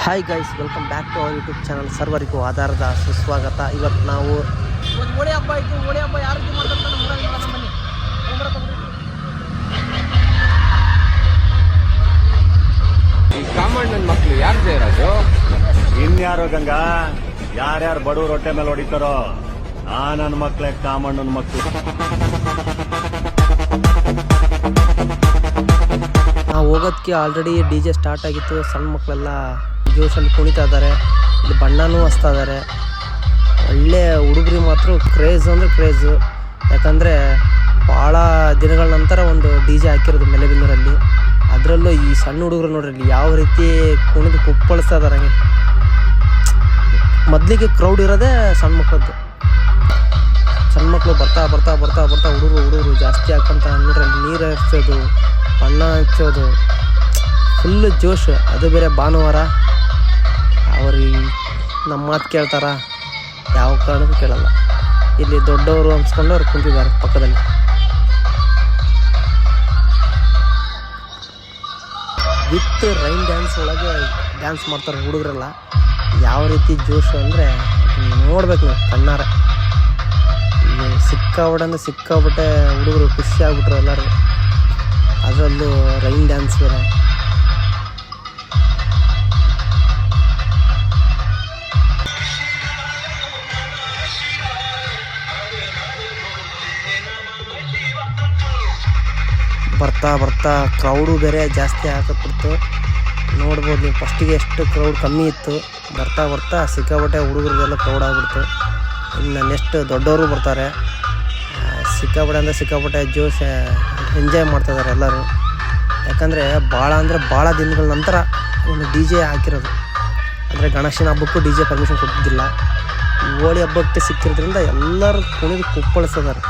Hi guys, welcome back to our YouTube channel. ಸರ್ವರಿಗೂ ಆಧಾರದ ಸುಸ್ವಾಗತ. ಇವತ್ತು ನಾವು ಹೋಳಿ ಹಬ್ಬ ಇತ್ತು. ಹೋಳಿ ಹಬ್ಬ ಯಾವ ರೀತಿ ಮಾಡ್ತಾರೆ ಬನ್ನಿ. ಈ ಕಾಮಣ್ಣನ ಮಕ್ಕಳು ಯಾರು ಸೇರೋದು? ಇನ್ಯಾರೋ ಗಂಗಾ, ಯಾರ್ಯಾರು ಬಡವ್ರ ಹೊಟ್ಟೆ ಮೇಲೆ ಹೊಡಿತಾರೋ ಆ ನನ್ನ ಮಕ್ಳೇ ಕಾಮಣ್ಣನ ಮಕ್ಳು. ನಾವು ಹೋಗೋದಕ್ಕೆ ಆಲ್ರೆಡಿ DJ ಸ್ಟಾರ್ಟ್ ಆಗಿತ್ತು. ಸಣ್ಣ ಮಕ್ಕಳೆಲ್ಲ ಜೋಶಲ್ಲಿ ಕುಣಿತಾ ಇದ್ದಾರೆ. ಇಲ್ಲಿ ಬಣ್ಣನೂ ಹಚ್ತಾ ಇದ್ದಾರೆ. ಒಳ್ಳೆ ಹುಡುಗರಿಗೆ ಮಾತ್ರ ಕ್ರೇಜ್ ಅಂದರೆ ಕ್ರೇಜು. ಯಾಕಂದರೆ ಭಾಳ ದಿನಗಳ ನಂತರ ಒಂದು DJ ಹಾಕಿರೋದು ಮೆಲೆಬೆನ್ನೂರಲ್ಲಿ. ಅದರಲ್ಲೂ ಈ ಸಣ್ಣ ಹುಡುಗರು ನೋಡ್ರಿ ಇಲ್ಲಿ ಯಾವ ರೀತಿ ಕುಣಿದು ಕುಪ್ಪಳಿಸ್ತಾ ಇದ್ದಾರೆ. ಹಂಗೆ ಮೊದಲಿಗೆ ಕ್ರೌಡ್ ಇರೋದೇ ಸಣ್ಣ ಮಕ್ಕಳದ್ದು. ಸಣ್ಣ ಮಕ್ಕಳು ಬರ್ತಾ ಬರ್ತಾ ಬರ್ತಾ ಬರ್ತಾ ಹುಡುಗರು ಜಾಸ್ತಿ ಹಾಕಂತ ನೋಡ್ರಿ. ಅಲ್ಲಿ ನೀರು ಹಚ್ಚೋದು, ಬಣ್ಣ ಹಚ್ಚೋದು, ಫುಲ್ಲು ಜೋಶ್. ಅದು ಬೇರೆ ಭಾನುವಾರ. ಅವ್ರಿಗೆ ನಮ್ಮ ಮಾತು ಕೇಳ್ತಾರ? ಯಾವ ಕಾರಣಕ್ಕೂ ಕೇಳಲ್ಲ. ಇಲ್ಲಿ ದೊಡ್ಡವರು ಅನ್ಸ್ಕೊಂಡು ಅವ್ರು ಕುಂತಿದ್ದಾರೆ ಪಕ್ಕದಲ್ಲಿ. ವಿತ್ ರೈನ್ ಡ್ಯಾನ್ಸ್ ಒಳಗೆ ಡ್ಯಾನ್ಸ್ ಮಾಡ್ತಾರೆ ಹುಡುಗರೆಲ್ಲ. ಯಾವ ರೀತಿ ಜೋಶು ಅಂದರೆ ನೋಡ್ಬೇಕು ನೀವು ಕಣ್ಣಾರೆ. ಸಿಕ್ಕಾಬಿಟ್ಟೆ ಹುಡುಗರು ಖುಷಿ ಆಗ್ಬಿಟ್ರು ಎಲ್ಲರೂ. ಅದರಲ್ಲೂ ರೈನ್ ಡ್ಯಾನ್ಸ್ ಬೇರೆ. ಬರ್ತಾ ಬರ್ತಾ ಕ್ರೌಡು ಬೇರೆ ಜಾಸ್ತಿ ಹಾಕತ್ಬಿಡ್ತು. ನೋಡ್ಬೋದು ನೀವು, ಫಸ್ಟಿಗೆ ಎಷ್ಟು ಕ್ರೌಡ್ ಕಮ್ಮಿ ಇತ್ತು. ಬರ್ತಾ ಬರ್ತಾ ಸಿಕ್ಕಾಬಟ್ಟೆ ಹುಡುಗರಿಗೆಲ್ಲ ಕ್ರೌಡ್ ಆಗಿಬಿಡ್ತು. ಇನ್ನು ನೆಕ್ಸ್ಟ್ ದೊಡ್ಡವರು ಬರ್ತಾರೆ. ಸಿಕ್ಕಾಪಟ್ಟೆ ಜೋಶ್ ಎಂಜಾಯ್ ಮಾಡ್ತಾಯಿದ್ದಾರೆ ಎಲ್ಲರೂ. ಯಾಕಂದರೆ ಭಾಳ ದಿನಗಳ ನಂತರ ಒಂದು DJ ಹಾಕಿರೋದು. ಅಂದರೆ ಗಣೇಶನ ಹಬ್ಬಕ್ಕೂ DJ ಪರ್ಮಿಷನ್ ಕೊಟ್ಟಿದ್ದಿಲ್ಲ. ಹೋಳಿ ಹಬ್ಬಕ್ಕೆ ಸಿಕ್ಕಿರೋದ್ರಿಂದ ಎಲ್ಲರೂ ಕುಣಿದು ಕುಪ್ಪಳಿಸ್ತಿದ್ದಾರೆ.